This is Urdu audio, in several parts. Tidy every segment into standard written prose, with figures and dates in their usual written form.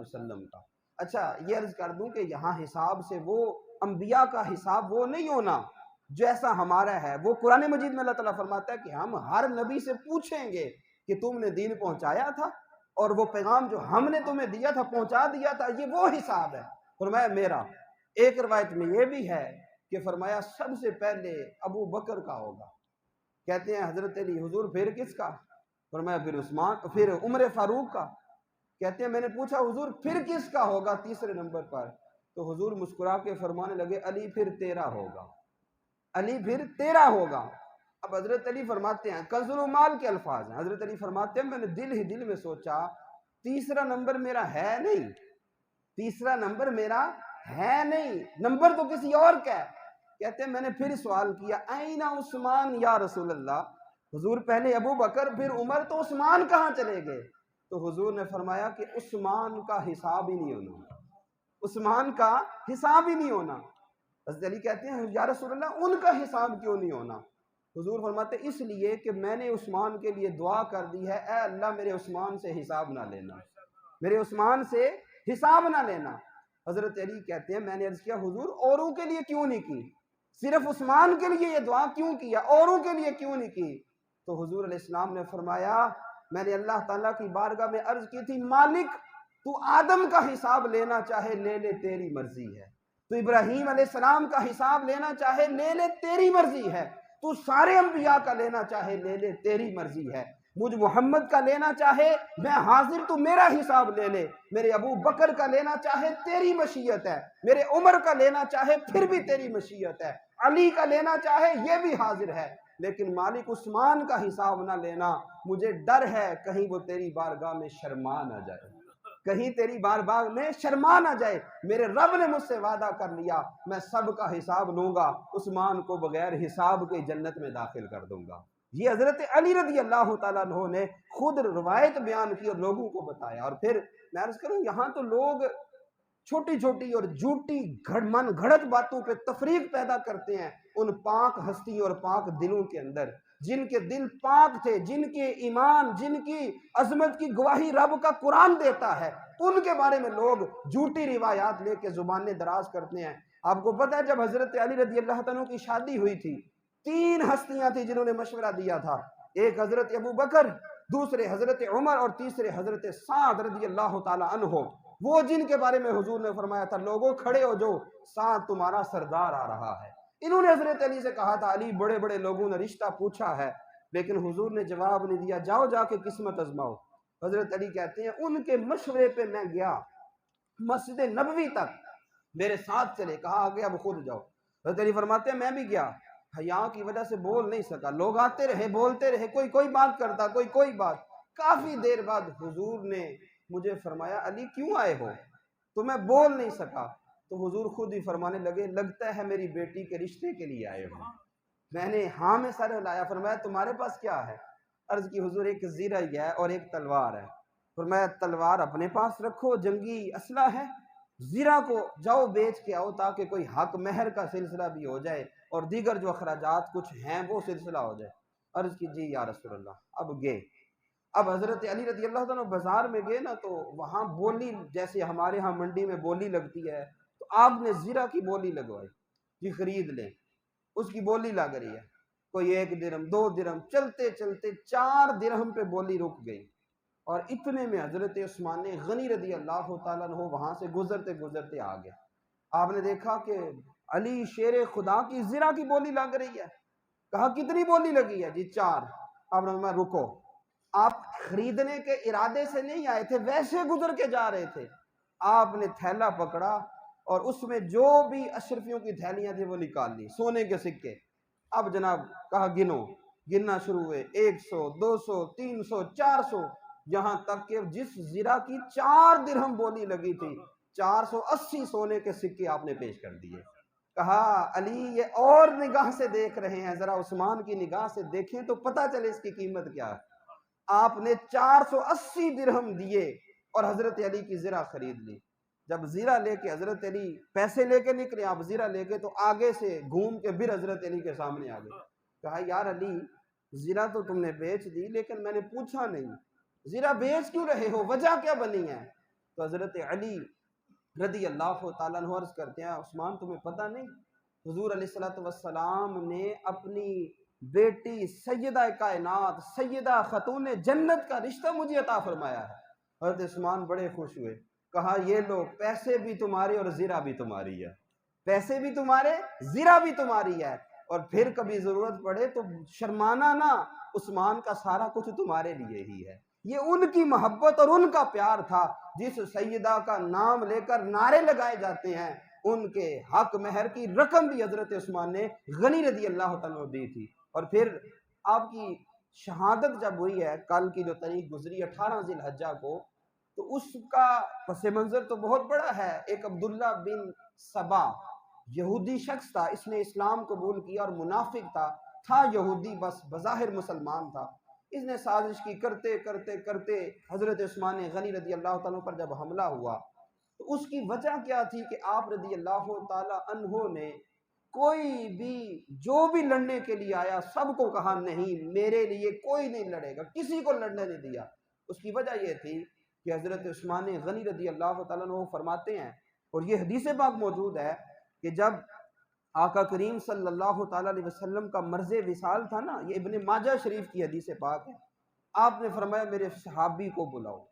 وسلم کا۔ اچھا یہ عرض کر دوں کہ یہاں حساب سے وہ انبیاء کا حساب وہ نہیں ہونا جیسا ہمارا ہے۔ وہ قرآن مجید میں اللہ تعالیٰ فرماتا ہے کہ ہم ہر نبی سے پوچھیں گے کہ تم نے دین پہنچایا تھا، اور وہ پیغام جو ہم نے تمہیں دیا تھا پہنچا دیا تھا، یہ وہ حساب ہے۔ فرمایا میرا۔ ایک روایت میں یہ بھی ہے کہ فرمایا سب سے پہلے ابو بکر کا ہوگا۔ کہتے ہیں حضرت علی حضور پھر کس کا؟ فرمایا پھر عثمان، پھر عمر فاروق کا۔ کہتے ہیں میں نے پوچھا حضور پھر کس کا ہوگا تیسرے نمبر پر؟ تو حضور مسکرا کے فرمانے لگے علی پھر تیرا ہوگا، علی پھر تیرا ہوگا۔ اب حضرت علی فرماتے ہیں کنز المال کے الفاظ ہیں، حضرت علی فرماتے ہیں میں نے دل ہی دل میں سوچا تیسرا نمبر میرا ہے نہیں، تیسرا نمبر میرا ہے نہیں، نمبر تو کسی اور کا ہے۔ کہتے ہیں میں نے پھر سوال کیا این عثمان یا رسول اللہ، حضور پہلے ابو بکر پھر عمر، تو عثمان کہاں چلے گئے؟ تو حضور نے فرمایا کہ عثمان کا حساب ہی نہیں ہونا، عثمان کا حساب ہی نہیں ہونا۔ حضرت علی کہتے ہیں یا رسول اللہ ان کا حساب کیوں نہیں ہونا؟ حضور فرماتے اس لیے کہ میں نے عثمان کے لیے دعا کر دی ہے اے اللہ میرے عثمان سے حساب نہ لینا، میرے عثمان سے حساب نہ لینا۔ حضرت علی کہتے ہیں میں نے عرض کیا حضور اوروں کے لیے کیوں نہیں کی، صرف عثمان کے لیے یہ دعا کیوں کیا، اوروں کے لیے کیوں نہیں کی؟ تو حضور علیہ السلام نے فرمایا میں نے اللہ تعالیٰ کی بارگاہ میں عرض کی تھی مالک تو آدم کا حساب لینا چاہے لے لے تیری مرضی ہے، تو ابراہیم علیہ السلام کا حساب لینا چاہے لے لے تیری مرضی ہے، تو سارے انبیاء کا لینا چاہے لے لے تیری مرضی ہے، مجھ محمد کا لینا چاہے میں حاضر تو میرا حساب لے لے، میرے ابو بکر کا لینا چاہے تیری مشیت ہے، میرے عمر کا لینا چاہے پھر بھی تیری مشیت ہے، علی کا لینا چاہے یہ بھی حاضر ہے، لیکن مالک عثمان کا حساب نہ لینا، مجھے ڈر ہے کہیں وہ تیری بارگاہ میں شرما نہ جائے، کہیں تیری بارگاہ میں شرما نہ جائے، میرے رب نے مجھ سے وعدہ کر لیا میں سب کا حساب لوں گا، عثمان کو بغیر حساب کے جنت میں داخل کر دوں گا۔ یہ حضرت علی رضی اللہ تعالیٰ عنہ نے خود روایت بیان کی اور لوگوں کو بتایا۔ اور پھر میں عرض کروں یہاں تو لوگ چھوٹی چھوٹی اور جھوٹی من گھڑت باتوں پہ تفریق پیدا کرتے ہیں ان پاک ہستی اور پاک دلوں کے اندر، جن کے دل پاک تھے، جن کے ایمان، جن کی عظمت کی گواہی رب کا قرآن دیتا ہے، ان کے بارے میں لوگ جھوٹی روایات لے کے زبانیں دراز کرتے ہیں۔ آپ کو پتہ ہے جب حضرت علی رضی اللہ عنہ کی شادی ہوئی تھی 3 ہستیاں تھیں جنہوں نے مشورہ دیا تھا، ایک حضرت ابو بکر، دوسرے حضرت عمر اور تیسرے حضرت سعد رضی اللہ تعالی عنہ، وہ جن کے بارے میں حضور نے فرمایا تھا لوگوں کھڑے ہو جو سعد تمہارا سردار آ رہا ہے۔ انہوں نے حضرت علی سے کہا تھا علی بڑے بڑے لوگوں نے رشتہ پوچھا ہے، لیکن حضور نے جواب نہیں دیا، جاؤ جا کے قسمت آزماؤ۔ حضرت علی کہتے ہیں ان کے مشورے پہ میں گیا مسجد نبوی تک، میرے ساتھ چلے، کہا آگے اب خود جاؤ۔ حضرت علی فرماتے ہیں میں بھی گیا، حیا کی وجہ سے بول نہیں سکا، لوگ آتے رہے بولتے رہے، کوئی بات کرتا، کوئی بات۔ کافی دیر بعد حضور نے مجھے فرمایا علی کیوں آئے ہو؟ تو میں بول نہیں سکا، تو حضور خود ہی فرمانے لگے لگتا ہے میری بیٹی کے رشتے کے لیے آئے ہو۔ میں نے ہاں میں سر ہلایا، فرمایا تمہارے پاس کیا ہے؟ عرض کی حضور ایک زیرہ ہے اور ایک تلوار ہے۔ فرمایا تلوار اپنے پاس رکھو، جنگی اسلحہ ہے، زیرہ کو جاؤ بیچ کے آؤ تاکہ کوئی حق مہر کا سلسلہ بھی ہو جائے اور دیگر جو اخراجات کچھ ہیں وہ سلسلہ ہو جائے۔ عرض کی جی یا رسول اللہ۔ اب گئے، اب حضرت علی رضی اللہ عنہ بازار میں گئے نا تو وہاں بولی جیسے ہمارے ہاں منڈی میں بولی لگتی ہے تو آپ نے زیرہ کی بولی لگوائی، جی خرید لیں، اس کی بولی لگ رہی ہے، کوئی 1 درہم 2 درہم، چلتے چلتے 4 درہم پہ بولی رک گئی، اور اتنے میں حضرت عثمان غنی رضی اللہ تعالیٰ عنہ وہاں سے گزرتے گزرتے آ گئے۔ آپ نے دیکھا کہ علی شیر خدا کی زیرہ کی بولی لگ رہی ہے، کہا کتنی بولی لگی ہے؟ جی 4۔ آپ نے فرمایا رکو، آپ خریدنے کے ارادے سے نہیں آئے تھے، ویسے گزر کے جا رہے تھے۔ آپ نے تھیلا پکڑا اور اس میں جو بھی اشرفیوں کی تھیلیاں تھیں وہ نکال لی، سونے کے سکے۔ اب جناب کہا گنو، گننا شروع ہوئے، 100 200 300 400، یہاں تک کہ جس زیرہ کی 4 درہم بولی لگی تھی 480 سونے کے سکے آپ نے پیش کر دیے۔ کہا علی یہ اور نگاہ سے دیکھ رہے ہیں، ذرا عثمان کی نگاہ سے دیکھیں تو پتہ چلے اس کی قیمت کیا ہے۔ آپ نے 480 درہم دیے اور حضرت علی کی زیرہ خرید لی۔ جب زیرہ لے کے حضرت علی پیسے لے کے نکلے، آپ زیرہ لے کے تو آگے سے گھوم کے پھر حضرت علی کے سامنے آ گئے۔ کہا یار علی زیرہ تو تم نے بیچ دی لیکن میں نے پوچھا نہیں، زیرہ بیچ کیوں رہے ہو، وجہ کیا بنی ہے؟ تو حضرت علی رضی اللہ تعالیٰ عنہ عرض کرتے ہیں عثمان تمہیں پتہ نہیں حضور علیہ الصلوۃ والسلام نے اپنی بیٹی سیدہ کائنات سیدہ خاتون جنت کا رشتہ مجھے عطا فرمایا ہے۔ حضرت عثمان بڑے خوش ہوئے، کہا یہ لو پیسے بھی تمہارے اور زرہ بھی تمہاری ہے، پیسے بھی تمہارے زرہ بھی تمہاری ہے، اور پھر کبھی ضرورت پڑے تو شرمانا نہ، عثمان کا سارا کچھ تمہارے لیے ہی ہے۔ یہ ان کی محبت اور ان کا پیار تھا، جس سیدہ کا نام لے کر نعرے لگائے جاتے ہیں ان کے حق مہر کی رقم بھی حضرت عثمان نے غنی رضی اللہ تعالیٰ عنہ دی تھی۔ اور پھر آپ کی شہادت جب ہوئی ہے، کل کی جو تاریخ گزری 18 ذی الحجہ کو، تو اس کا پس منظر تو بہت بڑا ہے۔ ایک عبداللہ بن سبا یہودی شخص تھا، اس نے اسلام قبول کیا اور منافق تھا یہودی، بس بظاہر مسلمان تھا۔ اس نے سازش کی، کرتے کرتے کرتے حضرت عثمان غنی رضی اللہ تعالیٰ پر جب حملہ ہوا تو اس کی وجہ کیا تھی کہ آپ رضی اللہ تعالیٰ عنہ نے کوئی بھی جو بھی لڑنے کے لیے آیا سب کو کہا نہیں میرے لیے کوئی نہیں لڑے گا، کسی کو لڑنے نہیں دیا۔ اس کی وجہ یہ تھی کہ حضرت عثمان غنی رضی اللہ تعالیٰ عنہ فرماتے ہیں، اور یہ حدیث پاک موجود ہے کہ جب آقا کریم صلی اللہ تعالیٰ علیہ وسلم کا مرض وصال تھا نا، یہ ابن ماجہ شریف کی حدیث پاک ہے، آپ نے فرمایا میرے صحابی کو بلاؤ۔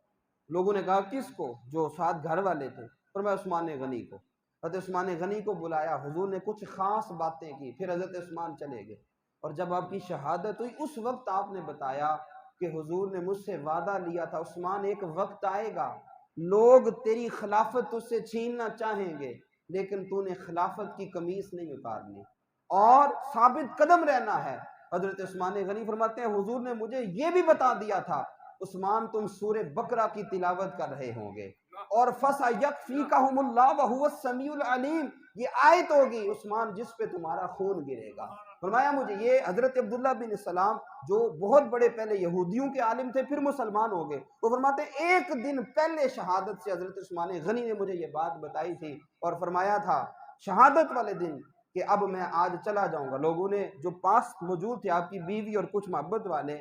لوگوں نے کہا کس کو؟ جو ساتھ گھر والے تھے۔ فرمایا عثمان غنی کو۔ حضرت عثمان غنی کو بلایا، حضور نے کچھ خاص باتیں کی، پھر حضرت عثمان چلے گئے، اور جب آپ کی شہادت ہوئی اس وقت آپ نے بتایا کہ حضور نے مجھ سے وعدہ لیا تھا عثمان ایک وقت آئے گا لوگ تیری خلافت تجھ سے چھیننا چاہیں گے لیکن تو نے خلافت کی قمیص نہیں اتارنی اور ثابت قدم رہنا ہے۔ حضرت عثمان غنی فرماتے ہیں حضور نے مجھے یہ بھی بتا دیا تھا عثمان تم سورہ بقرہ کی تلاوت کر رہے ہوں گے اور فَسَيَكْفِيكَهُمُ اللَّهُ وَهُوَ السَّمِيعُ الْعَلِيمُ، یہ آیت ہوگی عثمان جس پہ تمہارا خون گرے گا۔ فرمایا مجھے یہ حضرت عبداللہ بن سلام جو بہت بڑے پہلے یہودیوں کے عالم تھے پھر مسلمان ہو گئے، وہ فرماتے ہیں ایک دن پہلے شہادت سے حضرت عثمان غنی نے مجھے یہ بات بتائی تھی اور فرمایا تھا شہادت والے دن کہ اب میں آج چلا جاؤں گا۔ لوگوں نے جو پاس موجود تھے آپ کی بیوی اور کچھ محبت والے،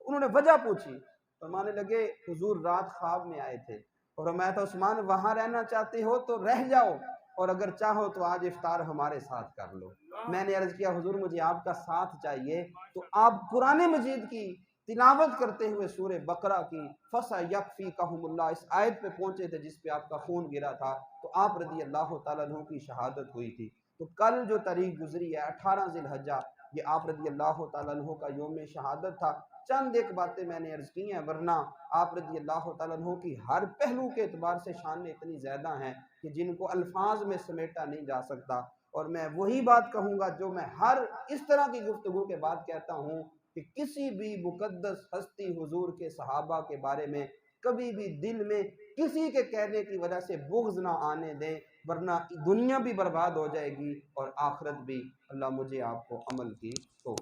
انہوں نے وجہ پوچھی، فرمانے لگے حضور رات خواب میں آئے تھے اور میں تو عثمان وہاں رہنا چاہتے ہو تو رہ جاؤ اور اگر چاہو تو آج افطار ہمارے ساتھ کر لو۔ میں نے عرض کیا حضور مجھے آپ کا ساتھ چاہیے، تو آپ قرآن مجید کی تلاوت کرتے ہوئے سورہ بقرہ کی فَسَيَكْفِيكَهُمُ اللَّهُ اس آیت پہ پہنچے تھے جس پہ آپ کا خون گرا تھا، تو آپ رضی اللہ تعالیٰ عنہ کی شہادت ہوئی تھی۔ تو کل جو تاریخ گزری ہے 18 ذی الحجہ، یہ آپ رضی اللہ تعالیٰ عنہ کا یوم شہادت تھا۔ چند ایک باتیں میں نے عرض کی ہیں، ورنہ آپ رضی اللہ تعالیٰ عنہ کی ہر پہلو کے اعتبار سے شانیں اتنی زیادہ ہیں کہ جن کو الفاظ میں سمیٹا نہیں جا سکتا، اور میں وہی بات کہوں گا جو میں ہر اس طرح کی گفتگو کے بعد کہتا ہوں کہ کسی بھی مقدس ہستی حضور کے صحابہ کے بارے میں کبھی بھی دل میں کسی کے کہنے کی وجہ سے بغض نہ آنے دیں، ورنہ دنیا بھی برباد ہو جائے گی اور آخرت بھی۔ اللہ مجھے آپ کو عمل کی تو